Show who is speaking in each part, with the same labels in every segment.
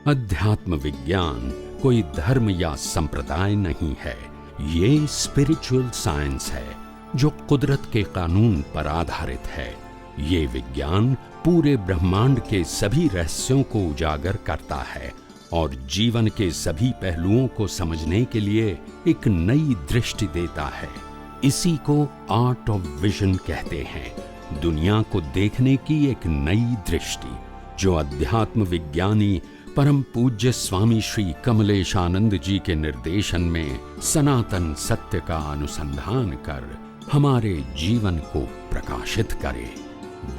Speaker 1: अध्यात्म विज्ञान कोई धर्म या संप्रदाय नहीं है, ये स्पिरिचुअल साइंस है जो कुदरत के कानून पर आधारित है। ये विज्ञान पूरे ब्रह्मांड के सभी रहस्यों को उजागर करता है और जीवन के सभी पहलुओं को समझने के लिए एक नई दृष्टि देता है। इसी को आर्ट ऑफ विजन कहते हैं, दुनिया को देखने की एक नई दृष्टि, जो अध्यात्म विज्ञानी परम पूज्य स्वामी श्री कमलेशानंद जी के निर्देशन में सनातन सत्य का अनुसंधान कर हमारे जीवन को प्रकाशित करे।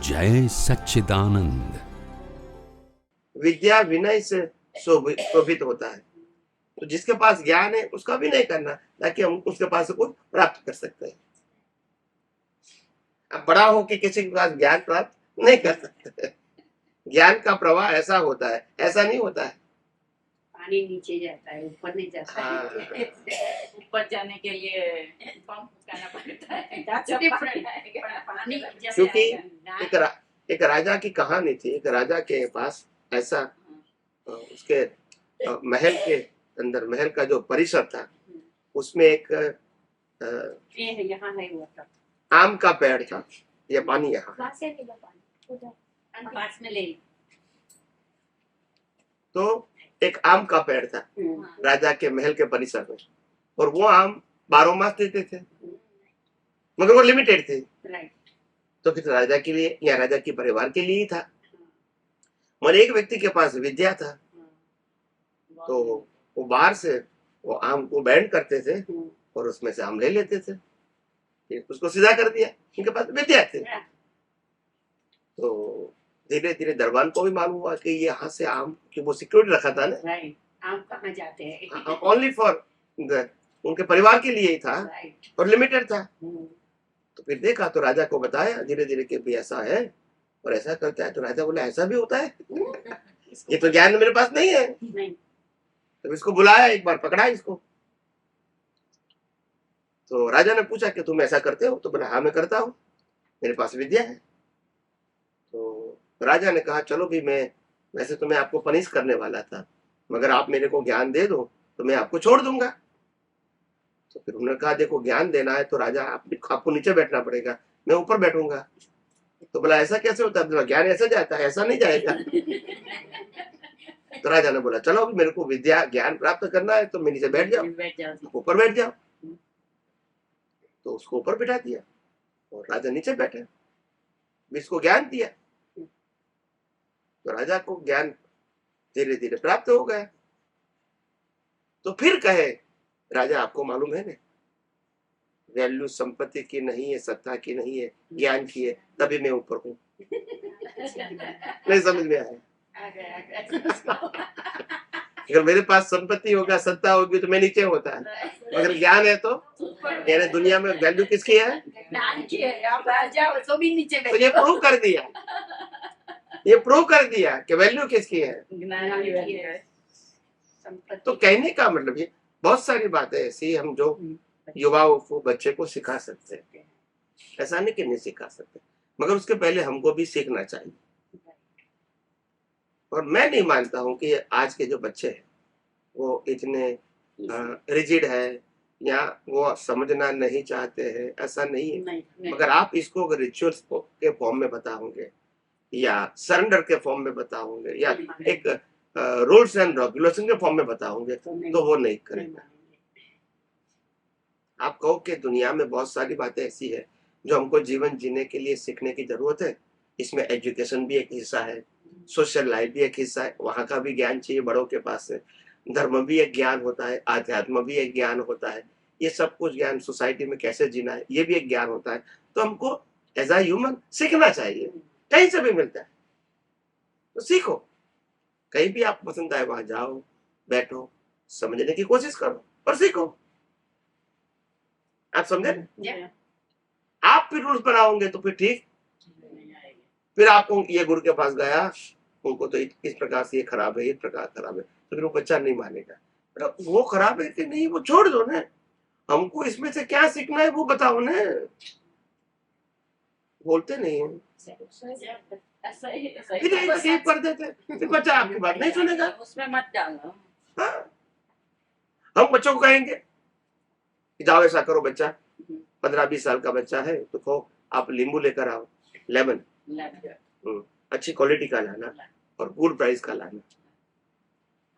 Speaker 1: जय सच्चिदानंद।
Speaker 2: विद्या विनय से शोभित होता है, तो जिसके पास ज्ञान है उसका विनय करना, ताकि हम उसके पास से कुछ प्राप्त कर सकते हैं। अब बड़ा होके किसी के पास ज्ञान प्राप्त नहीं कर सकते। ज्ञान का प्रवाह ऐसा होता है, ऐसा नहीं होता है।
Speaker 3: पानी नीचे जाता है, ऊपर नहीं जाता है।
Speaker 4: ऊपर जाने के लिए पंप करना पड़ता है।
Speaker 3: पानी
Speaker 2: क्योंकि एक राजा की कहानी थी। एक राजा के पास ऐसा उसके महल के अंदर, महल का जो परिसर था, उसमें एक
Speaker 3: यहाँ है वो
Speaker 2: आम का पेड़ था। ये पानी यहाँ
Speaker 3: पास में ले।
Speaker 2: तो एक आम का पेड़ था राजा के महल के परिसर में, और वो आम 12 मास देते थे, मगर वो लिमिटेड थे। तो फिर राजा के लिए या राजा के परिवार के लिए ही था। मगर एक व्यक्ति के पास विद्या था, तो वो बाहर से वो आम को बैंड करते थे और उसमें से आम ले लेते थे, फिर उसको सीधा कर दिया। उनके पास विद्या थी। तो धीरे धीरे दरबान को भी मालूम हुआ कि ये यहाँ से आम की वो सिक्योरिटी रखा था ना,
Speaker 3: आम कहाँ जाते हैं,
Speaker 2: ओनली फॉर उनके परिवार के लिए ही था और लिमिटेड था। तो फिर देखा, तो राजा को बताया धीरे धीरे कि भी ऐसा है और ऐसा करता है। तो राजा बोला ऐसा भी होता है, ये तो ज्ञान मेरे पास नहीं है। तो इसको बुलाया, एक बार पकड़ा इसको। तो राजा ने पूछा कि तुम ऐसा करते हो? तो बोला हाँ मैं करता हूँ, मेरे पास विद्या है। तो राजा ने कहा चलो भी, मैं वैसे तो मैं आपको पनिश करने वाला था, मगर आप मेरे को ज्ञान दे दो तो मैं आपको छोड़ दूंगा। तो फिर उन्होंने कहा देखो ज्ञान देना है तो राजा आपको नीचे बैठना पड़ेगा, मैं ऊपर बैठूंगा। तो बोला ऐसा कैसे होता है? ज्ञान ऐसे जाता है, ऐसा नहीं जाएगा। तो राजा ने बोला चलो मेरे को विद्या ज्ञान प्राप्त करना है तो मैं नीचे बैठ जाओ, ऊपर बैठ जाओ। तो उसको ऊपर बैठा दिया और राजा नीचे बैठे, इसको ज्ञान दिया। तो राजा को ज्ञान धीरे धीरे प्राप्त हो गया। तो फिर कहे राजा आपको मालूम है ना, वैल्यू संपत्ति की नहीं है, सत्ता की नहीं है, ज्ञान की है, तभी मैं ऊपर हूँ। नहीं समझ में आया? अगर मेरे पास संपत्ति होगा, सत्ता होगी, तो मैं नीचे होता है। अगर ज्ञान है तो यानी दुनिया में वैल्यू किसकी है? तो ये प्रूव कर दिया, ये प्रूव कर दिया कि वैल्यू किसकी है। तो कहने का मतलब ये बहुत सारी बातें ऐसी हम जो युवाओं को, बच्चे को सिखा सकते हैं। ऐसा नहीं कि नहीं सिखा सकते, मगर उसके पहले हमको भी सीखना चाहिए। और मैं नहीं मानता हूं कि आज के जो बच्चे हैं वो इतने रिजिड है या वो समझना नहीं चाहते हैं, ऐसा नहीं है। मगर आप इसको अगर रिचुअल्स के फॉर्म में बताओगे या सरेंडर के फॉर्म में बताओगे या एक रूल्स एंड रेगुलेशन के फॉर्म में बताओगे तो वो नहीं करेगा। आप कहो कि दुनिया में बहुत सारी बातें ऐसी है जो हमको जीवन जीने के लिए सीखने की जरूरत है। इसमें एजुकेशन भी एक हिस्सा है, सोशल लाइफ भी एक हिस्सा है, वहां का भी ज्ञान चाहिए बड़ों के पास से। धर्म भी एक ज्ञान होता है, आध्यात्म भी एक ज्ञान होता है, ये सब कुछ ज्ञान, सोसाइटी में कैसे जीना है ये भी एक ज्ञान होता है। तो हमको एज अ ह्यूमन सीखना चाहिए, कहीं से भी मिलता है तो सीखो। कहीं भी आपको पसंद आए वहां जाओ, बैठो, समझने की कोशिश करो और सीखो। आप समझे? आप फिर रूल्स बनाओगे तो फिर ठीक। फिर आपको ये गुरु के पास गया, उनको तो इस प्रकार से ये खराब है, इस प्रकार खराब है, तो फिर वो बच्चा नहीं मानेगा। वो खराब है कि नहीं वो छोड़ दो ना, हमको इसमें से क्या सीखना है वो बताओ ना। बोलते नहीं है,
Speaker 4: ऐसा ही
Speaker 2: फिर एक स्किप कर देते हैं, फिर बच्चा आपकी बात नहीं सुनेगा।
Speaker 4: उसमें मत डालो।
Speaker 2: हाँ, हम बच्चों को कहेंगे कि जाओ ऐसा करो, बच्चा 15-20 साल का बच्चा है तो कहो आप नींबू लेकर आओ, लेमन अच्छी क्वालिटी का लाना और गुड प्राइस का लाना।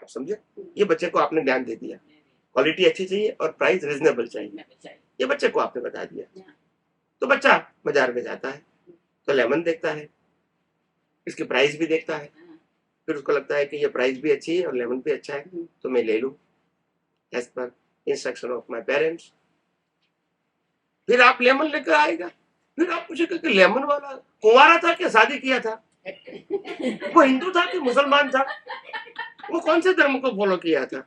Speaker 2: आप समझे, ये बच्चे को आपने ज्ञान दे दिया, क्वालिटी अच्छी चाहिए और प्राइस रिजनेबल चाहिए, ये बच्चे को आपने बता दिया। तो बच्चा बाजार में जाता है तो लेमन देखता है, इसकी प्राइस भी देखता है, फिर उसको लगता है कि ये प्राइस भी अच्छी है और लेमन भी अच्छा है तो मैं ले लूं as per instruction of my parents. फिर आप लेमन लेकर आएगा, फिर आप पूछेगा कि लेमन वाला कुंवारा था कि शादी किया था, वो हिंदू था कि मुसलमान था, वो कौन से धर्म को फॉलो किया था,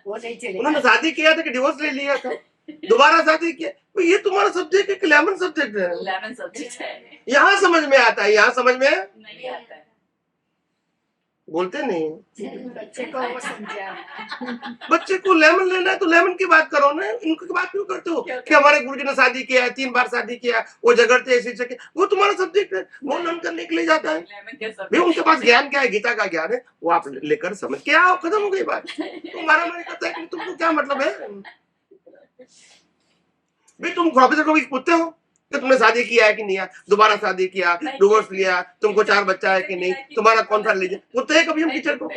Speaker 3: वो नहीं चलेगा।
Speaker 2: उन्होंने शादी किया था कि डिवोर्स ले लिया था, दोबारा शादी किया, तो ये तुम्हारा सब्जेक्ट है कि लेमन सब्जेक्ट है?
Speaker 4: लेमन सब्जेक्ट है,
Speaker 2: यहाँ समझ में आता है, यहाँ समझ में
Speaker 4: नहीं आता है।
Speaker 2: बोलते नहीं है।
Speaker 3: बच्चे को वो समझा।
Speaker 2: बच्चे को लेमन लेना है तो लेमन की बात करो ना, इनकी बात क्यों करते हो कि हमारे गुरुजी ने शादी किया है, 3 बार शादी किया, वो झगड़ते ऐसे से, वो तुम्हारा सब्जेक्ट है, वो लर्न करने के लिए जाता है।
Speaker 4: लेमन के
Speaker 2: भाई उनके पास ज्ञान क्या है, गीता का ज्ञान है, वो आप लेकर समझ के आओ, खत्म हो गई बात। तुम्हारा मन करता है कि तुमको क्या मतलब है भाई, तुम प्रोफेसर को भी पूछते हो कि तुमने शादी किया है कि नहीं, दोबारा शादी किया, डिवोर्स लिया, तुमको 4 बच्चा है कि नहीं, तुम्हारा कौन सा रिलीजन, पूछते हैं कभी हम टीचर को?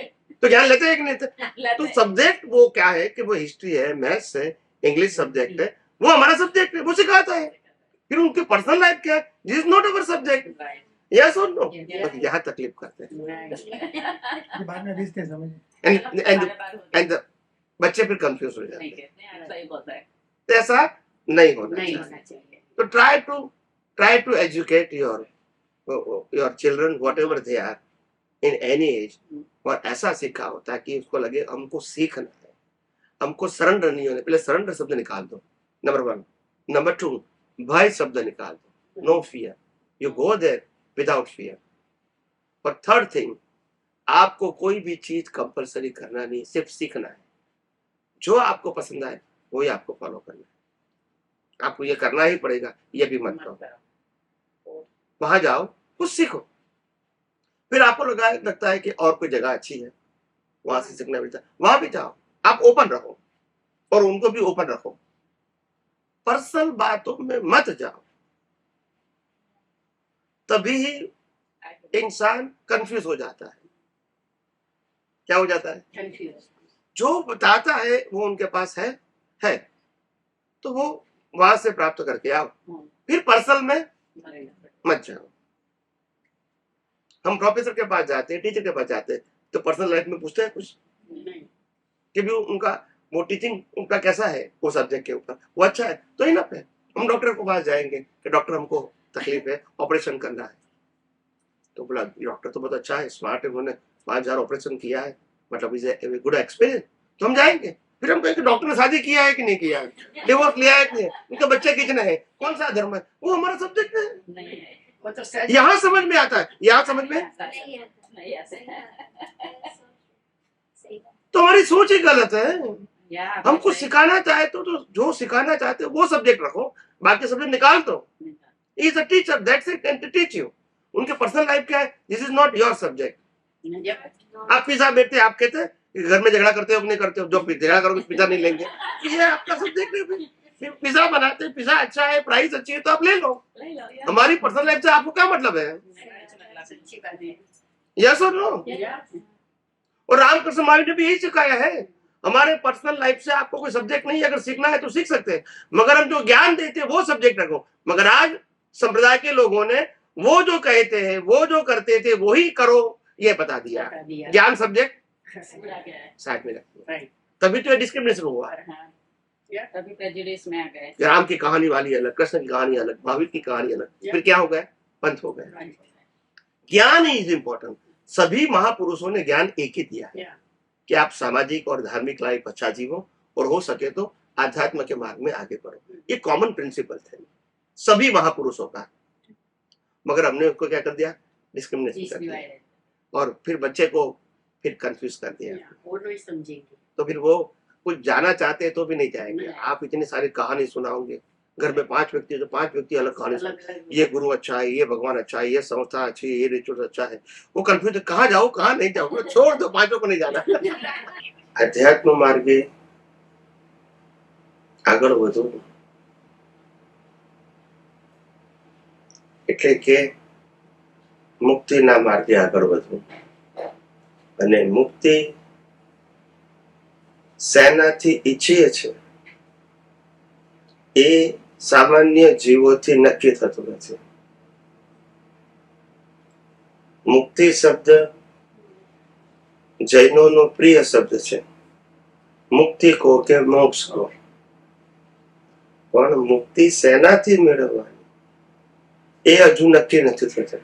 Speaker 2: तो ज्ञान लेते हैं कि नहीं लेते? तो सब्जेक्ट वो क्या है कि वो हिस्ट्री है, मैथ्स है, इंग्लिश सब्जेक्ट है, वो हमारा सब्जेक्ट है, वो सिखाता है। फिर उनकी पर्सनल लाइफ क्या है, this is not our subject, yes और नो, बस यहाँ तकलीफ करते हैं
Speaker 5: बाद में रिश्ते समझ।
Speaker 2: एंड बच्चे फिर कंफ्यूज हो जाते हैं।
Speaker 4: सही बोलता है।
Speaker 2: तो ऐसा नहीं होना
Speaker 3: नहीं
Speaker 2: चाहिए।
Speaker 3: होना चाहिए।
Speaker 2: तो try to educate your children whatever they are in any age, और ऐसा सिखाओ ताकि उसको लगे हमको सीखना है, हमको सरेंडर नहीं होने। पहले सरेंडर शब्द निकाल दो, नंबर 1। नंबर 2, भय शब्द निकाल दो, no fear, you go there without fear. और थर्ड थिंग, आपको कोई भी चीज कंपलसरी करना नहीं, सिर्फ सीखना है। जो आपको पसंद आए वही आपको फॉलो करना है, आपको ये करना ही पड़ेगा, ये भी मत करो। वहां जाओ, कुछ सीखो, फिर आपको लगता है कि और कोई जगह अच्छी है, वहां से सीखना मिलता है, वहां भी जाओ। आप ओपन रहो और उनको भी ओपन रखो, पर्सनल बातों में मत जाओ, तभी ही इंसान कंफ्यूज हो जाता है। क्या हो जाता है?
Speaker 3: कंफ्यूज।
Speaker 2: जो बताता है वो उनके पास है तो वो वहां से प्राप्त करके आओ, फिर पर्सनल में मत जाओ। हम प्रोफेसर के पास जाते हैं, टीचर के पास जाते हैं, तो पर्सनल लाइफ में पूछते हैं कुछ कि भी उनका वो टीचिंग उनका कैसा है, वो सब्जेक्ट के ऊपर वो अच्छा है तो इनफ है। हम डॉक्टर के पास जाएंगे कि डॉक्टर हमको तकलीफ है, ऑपरेशन करना है, तो बोला डॉक्टर तो बहुत अच्छा है, स्मार्ट है, उन्होंने 5000 ऑपरेशन किया है, मतलब इज ए गुड एक्सपीरियंस, तो हम जाएंगे। फिर हम कहेंगे डॉक्टर ने शादी किया है कि नहीं किया है, डिवोर्स लिया है कि नहीं, उनके बच्चे कितने हैं, कौन सा धर्म है, वो हमारा सब्जेक्ट है।
Speaker 3: वो तो सच
Speaker 2: यहाँ समझ में आता है, यहाँ समझ में
Speaker 3: नहीं आता। सही बात।
Speaker 2: तो हमारी सोच ही गलत है। हम कुछ सिखाना चाहे तो जो सिखाना चाहते हो वो सब्जेक्ट रखो, बाकी सब्जेक्ट निकाल दो। Is a teacher, that's it, and to teach you. उनके पर्सनल लाइफ क्या है, this is not your subject. आप पिज्जा बेचते, आप कहते हैं घर में झगड़ा करते हो कि नहीं करते हो, जो झगड़ा करोगे पिज्जा नहीं लेंगे, ये आपका सब्जेक्ट है। पिज्जा बनाते हैं, पिज्जा अच्छा है, प्राइस अच्छी है तो आप ले लो। हमारी पर्सनल लाइफ से आपको क्या मतलब है?
Speaker 3: सच्ची बात है।
Speaker 2: यस और नो? और रामकृष्ण महावीर ने भी यही सिखाया है, हमारे पर्सनल लाइफ से आपको कोई सब्जेक्ट नहीं, अगर सीखना है तो सीख सकते हैं, मगर हम जो ज्ञान देते हैं वो सब्जेक्ट रखो। मगर आज संप्रदाय के लोगों ने वो जो कहते हैं, वो जो करते थे वही करो, ये बता दिया। ज्ञान सब्जेक्ट साइड में रखो, तभी तो ये डिस्क्रिमिनेशन हुआ।
Speaker 4: तभी प्रेजुडिस में आ गए।
Speaker 2: राम की कहानी वाली अलग, कृष्ण की कहानी अलग, महावीर की कहानी अलग, फिर क्या हो गया? पंथ हो गया। ज्ञान इज इम्पोर्टेंट। सभी महापुरुषों ने ज्ञान एक ही दिया है कि आप सामाजिक और धार्मिक लाइफ अच्छा जीवो और हो सके तो आध्यात्म के मार्ग में आगे बढ़ो। ये कॉमन प्रिंसिपल थे सभी महापुरुषों का, मगर हमने उसको क्या कर दिया? डिस्क्रिमिनेशन कर दिया, और फिर बच्चे को फिर कंफ्यूज कर दिया।
Speaker 3: वो नहीं समझेंगे
Speaker 2: तो फिर वो कुछ जाना चाहते हैं तो भी नहीं जाएंगे। आप इतनी सारी कहानी सुनाओगे, घर में 5 व्यक्ति है तो 5 व्यक्ति अलग कहानी
Speaker 3: अलग
Speaker 2: सुनाते।
Speaker 3: अलग
Speaker 2: ये गुरु अच्छा है, ये भगवान अच्छा है, ये संस्था अच्छी है, ये रिचुअल अच्छा है। वो कंफ्यूज, कहाँ जाऊँ कहाँ नहीं जाऊँ, छोड़ दो, पांचों को नहीं जाना। अध्यात्म मार्गे આગળ વધવું એટલે કે મુક્તિના માર્ગે આગળ વધવું, અને મુક્તિ શેનાથી ઈચ્છીએ છે એ સામાન્ય જીવોથી નક્કી થતું નથી. મુક્તિ શબ્દ જૈનોનો પ્રિય શબ્દ છે. મુક્તિ કહો કે મોક્ષ કહો, પણ મુક્તિ શેનાથી મેળવવાની એ હજુ નક્કી નથી થતું.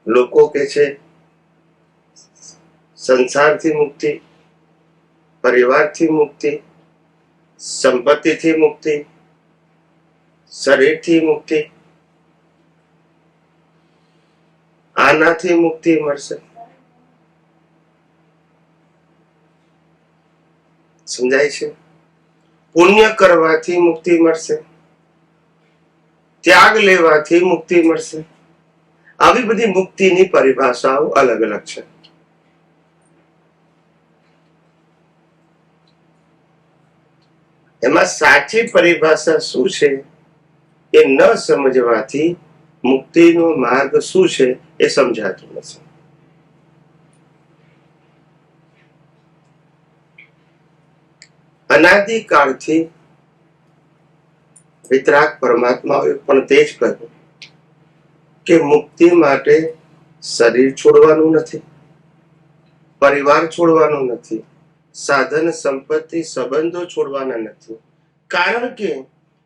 Speaker 2: લોકો કે છે સંસારથી મુક્તિ, પરિવારથી મુક્તિ, સંપત્તિથી મુક્તિ, શરીરથી મુક્તિ, આનાથી મુક્તિ મળશે. સમજાય છે? પુણ્ય કરવાથી મુક્તિ મળશે, ત્યાગ લેવાથી મુક્તિ મળશે. આવી બધી મુક્તિની પરિભાષાઓ અલગ અલગ છે. એમાં સાચી પરિભાષા શું છે એ ન સમજવાથી મુક્તિનો માર્ગ શું છે એ સમજાતું નથી. અનાદિકાળથી વિતરાગ પરમાત્માએ પણ તે જ કહ્યું કે મુક્તિ માટે શરીર છોડવાનું નથી, પરિવાર છોડવાનું નથી, સાધન સંપત્તિ સંબંધો છોડવાના નથી. કારણ કે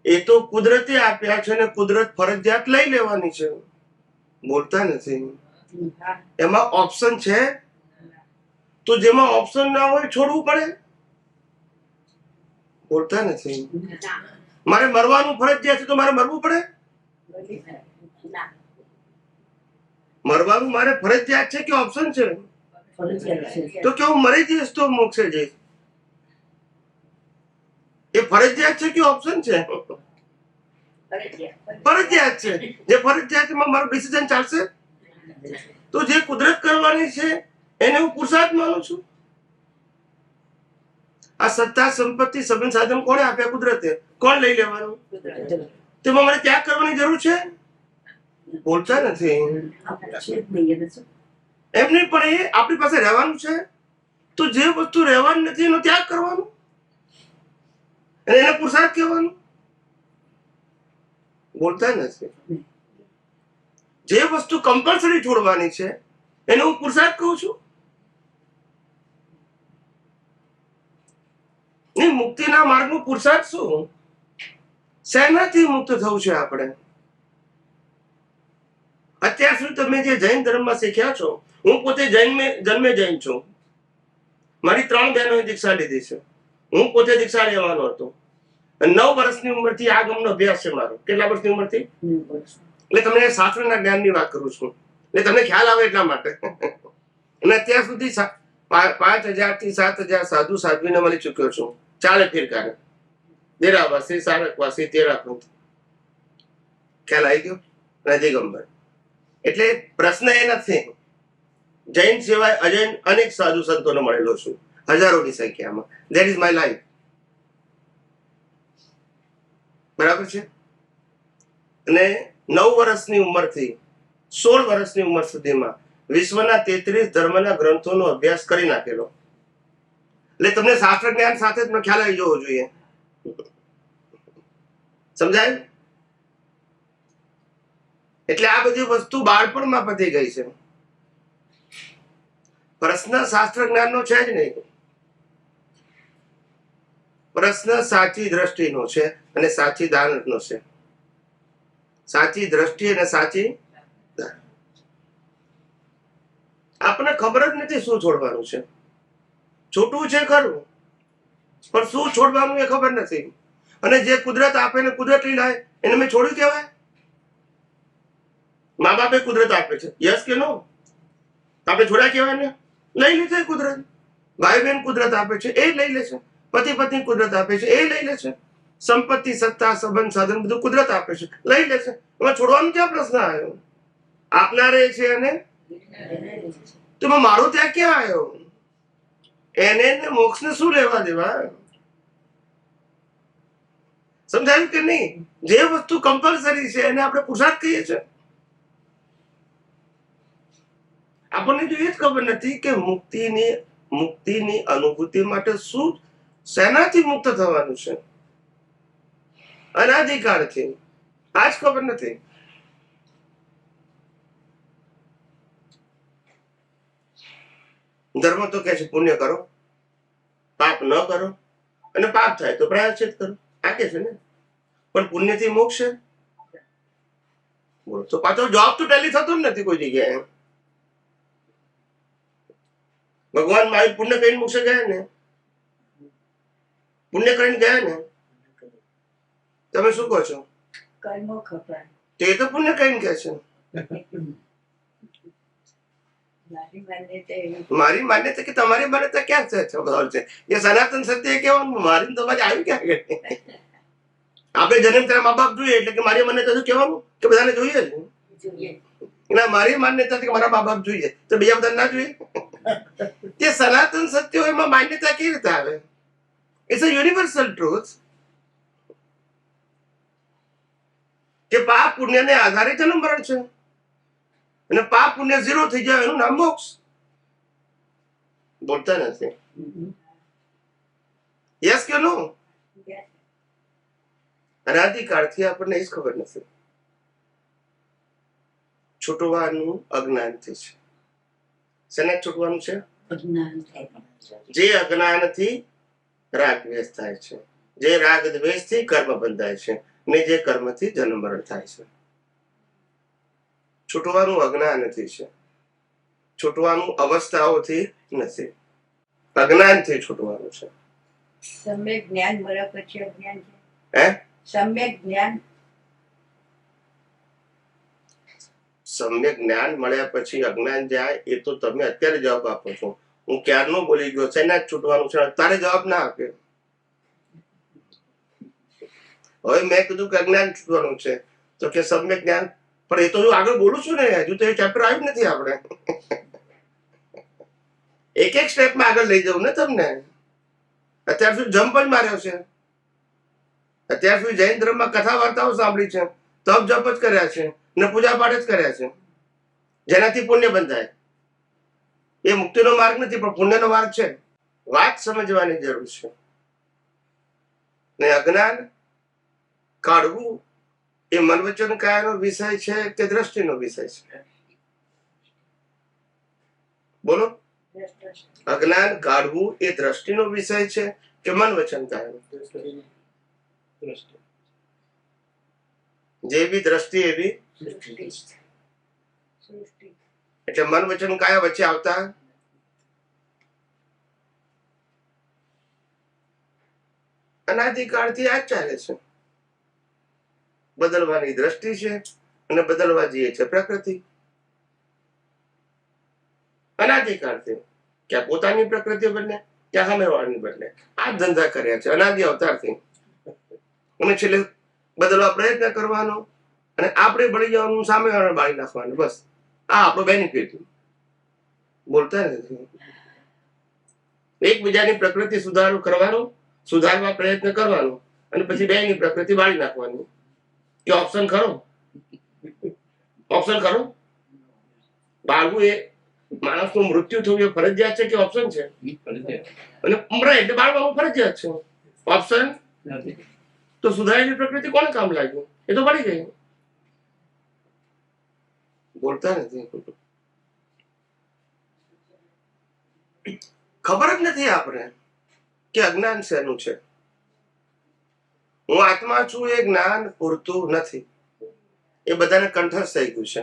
Speaker 2: એ તો કુદરતે આપ્યા છે ને કુદરત ફરજિયાત લઈ લેવાની છે. બોલતા નથી. એમાં ઓપ્શન છે? તો જેમાં ઓપ્શન ના હોય છોડવું પડે? બોલતા નથી. મારે મરવાનું ફરજિયાત છે તો મારે મરવું પડે? મરવાનું મારે ફરજિયાત છે કે ઓપ્શન છે? તો કે હું મરી જઈશ તો મોક્ષે જઈશ, એ ફરજિયાત છે કે ઓપ્શન છે? ફરજિયાત છે. જે ફરજિયાત છે મારું ડિસિઝન ચાલશે? તો જે કુદરત કરવાની છે એને હું પુરુષાર્થ માનું છું. આ સત્તા સંપત્તિ સંબંધ સાધન કોણે આપ્યા? કુદરતે. કોણ લઈ લેવાનું? તેમાં મારે ત્યાગ કરવાની જરૂર છે? બોલતા નથી. એમ નહીં, પણ એ આપણી પાસે રહેવાનું છે. તો જે વસ્તુ રહેવાની નથી એનો ત્યાગ કરવાનો, અને એને પુરુષાર્થ કહેવાનું. બોલતા નથી. જે વસ્તુ કમ્પલસરી છોડવાની છે એને હું પુરુષાર્થ કહું છું. નહીં, મુક્તિના માર્ગનું પુરુષાર્થ શું? શેનાથી મુક્ત થવું છે આપણે? અત્યાર સુધી તમે જે જૈન ધર્મમાં શીખ્યા છો, હું પોતે જન્મે જૈન છું. મારી 3 બહેનોએ દીક્ષા લીધી છે. હું પોતે દીક્ષા લેવાનો હતો. 9 વર્ષની ઉંમરથી આ ગમનો અભ્યાસ છે મારો. કેટલા વર્ષની ઉંમરથી? એટલે તમને શાસ્ત્રના જ્ઞાનની વાત કરું છું, એટલે તમને ખ્યાલ આવે એટલા માટે. અને અત્યાર સુધી 5,000 થી 7,000 સાધુ સાધ્વીને મળી ચુક્યો છું. 4 ફિરકાને, દેરાવાસી, સારકવાસી, તેરાપંથ. ખ્યાલ આવી ગયો? દિગંબર. એટલે પ્રશ્ન એ નથી. જૈન સિવાય અજૈન અનેક સાધુ સંતોને મળેલો છું, હજારોની સંખ્યામાં. That is my life. બરાબર છે? અને 9 વર્ષની ઉંમરથી 16 વર્ષની ઉંમર સુધીમાં વિશ્વના 33 ધર્મના ગ્રંથોનો અભ્યાસ કરી નાખેલો. એટલે તમને શાસ્ત્ર જ્ઞાન સાથે જ ખ્યાલ આવી જવો જોઈએ. સમજાય? એટલે આ બધી વસ્તુ બાળપણમાં પતી ગઈ છે. પ્રશ્ન શાસ્ત્ર જ્ઞાનનો છે જ નહીં. પ્રશ્ન સાચી દ્રષ્ટિનો છે અને સાચી દાનનો છે. સાચી દ્રષ્ટિ અને સાચી દાન. આપણને ખબર જ નથી શું છોડવાનું છે. છોટું છે ખરું, પણ શું છોડવાનું એ ખબર નથી. અને જે કુદરત આપે ને કુદરત લઈ લાય એને મેં છોડ્યું કહેવાય? મા બાપે કુદરત આપે છે, યસ કે નો? આપણે છોડ્યા કહેવાય ને? લઈ લીધે કુદરત. ભાઈ બહેન કુદરત આપે છે, એ લઈ લે છે. પતિ પત્ની કુદરત આપે છે, એ લઈ લે છે. સંપત્તિ, સત્તા, સંબંધ, સાધન બધું કુદરત આપે છે, લઈ લે છે. એમાં છોડવાનો ક્યાં પ્રશ્ન આવ્યો? આપનારે છે અને તો મારું ત્યાં ક્યાં આવ્યો? એને મોક્ષ ને શું લેવા દેવા? સમજાયું કે નહીં? જે વસ્તુ કમ્પલસરી છે એને આપણે પુરુષાર્થ કહીએ છીએ. આપણને જો એ જ ખબર નથી કે મુક્તિની અનુભૂતિ માટે શું, શેનાથી મુક્ત થવાનું છે? અનાધિકારથી. આ જ ખબર નથી. ધર્મ તો કહે છે પુણ્ય કરો, પાપ ન કરો, અને પાપ થાય તો પ્રાયશ્ચિત કરો. આ કે છે ને. પણ પુણ્યથી મોક્ષ છે? તો પાછો જોબ તો ટેલી થતો જ નથી કોઈ જગ્યાએ. ભગવાન મહાવીર પુણ્ય કરીને મોક્ષે ગયા ને, પુણ્ય કરીને ગયા ને. તમે શું કહો છો?
Speaker 3: કર્મો ખબર
Speaker 2: તે તો પુણ્ય કરીને કહે છે. મારી માન્યતા કે તમારી માન્યતા ક્યાં છે? એ સનાતન સત્ય કેવાનું, મારી તમારી આવી ક્યાં ગઈ? આપણે જન્મ ત્યારે મા બાપ જોઈએ એટલે કે મારી માન્યતા કહેવાનું કે બધાને જોઈએ જ ના. મારી માન્યતા કે મારા મા બાપ જોઈએ તો બીજા બધા ના જોઈએ. તે સનાતન સત્યો એમાં માન્યતા કેવી રીતે આવે? ઇટ્સ અ યુનિવર્સલ ટ્રુથ કે પાપ પુણ્યને આધારે જન્મ મરણ છે, અને પાપ પુણ્ય 0 થઈ જાય એનું નામ મોક્ષ. બોલતા નથી. યસ કે નો? અનાદિકાળથી આપણને એ જ ખબર નથી. છૂટવાનું અજ્ઞાનથી છે. શેના છૂટવાનું છે? જે અજ્ઞાનથી રાગ દ્વેષ થાય છે, જે રાગ દ્વેષથી કર્મ બંધાય છે, ને જે કર્મથી જન્મ મરણ થાય છે. છૂટવાનું અજ્ઞાનથી છે. છૂટવાનું અવસ્થાઓથી નથી, અજ્ઞાનથી છૂટવાનું છે.
Speaker 3: સમ્યક જ્ઞાન મળ્યા પછી અજ્ઞાન છે.
Speaker 2: હે?
Speaker 3: સમ્યક જ્ઞાન.
Speaker 2: સમ્યક જ્ઞાન મળ્યા પછી અજ્ઞાન જાય એ તો તમે અત્યારે જવાબ આપો છો. હું ક્યારનો બોલી ગયો છે ને છૂટવાનું છે, તારે જવાબ ના આપ્યો. હવે મેં કીધું કે અજ્ઞાન છૂટવાનું છે તો કે સમ્યક જ્ઞાન, પણ એ તો હું આગળ બોલું છું ને, હજુ તો એ ચેપ્ટર આવ્યું નથી. આપણે એક એક સ્ટેપમાં આગળ લઈ જવું ને તમને. અત્યાર સુધી જમ્પ જ માર્યો છે. અત્યાર સુધી જૈન ધર્મમાં કથા વાર્તાઓ સાંભળી છે, તપ જપ જ કર્યા છે ને પૂજા પાઠ જ કર્યા છે, જેનાથી પુણ્ય બંધાય. એ મુક્તિનો માર્ગ નથી પણ પુણ્યનો માર્ગ છે. વાત સમજવાની જરૂર છે. ને અજ્ઞાન કાઢવું એ મન વચન કાયાનો વિષય છે કે દ્રષ્ટિનો વિષય છે? બોલો. અજ્ઞાન કાઢવું એ દ્રષ્ટિનો વિષય છે કે મન વચન કાયાનો? જે બી દ્રષ્ટિ એવી એટલે મન વચન કાયા વચ્ચે આવતા અનાદિકાળથી આ જ ચાલે છે. બદલવાની દ્રષ્ટિ છે અને બદલવા જઈએ છે પ્રકૃતિ. અનાદિકાળથી ક્યાં પોતાની પ્રકૃતિ બદલે, ક્યાં સામેવાળાની બદલે. આ જ ધંધા કર્યા છે અનાદિ અવતારથી. અને છેલ્લે બદલવા પ્રયત્ન કરવાનો અને આપણે બળી જવાનું, સામેવાળાને બાળી નાખવાનું. બસ આ આપણો બેનિફિટ. બોલતા નથી. એકબીજાની પ્રકૃતિ સુધારવા પ્રયત્ન કરવાનો અને પછી બેની પ્રકૃતિ બાળી નાખવાની. એ ઓપ્શન ખરો? ઓપ્શન ખરો? બાળવું એ માણસનું મૃત્યુ થવું એ ફરજિયાત છે કે ઓપ્શન છે? અને મરાય એટલે બાળવાનું ફરજિયાત છે. ઓપ્શન તો સુધારેલી પ્રકૃતિ કોને કામ લાગ્યું? એ તો બળી ગઈ. બોલતા નથી. ખબર જ નથી આપણે કે અજ્ઞાન શેનું છે. હું આત્મા છું એ જ્ઞાન પૂરતું નથી. એ બધાને કંઠસ્થ થઈ ગયું છે.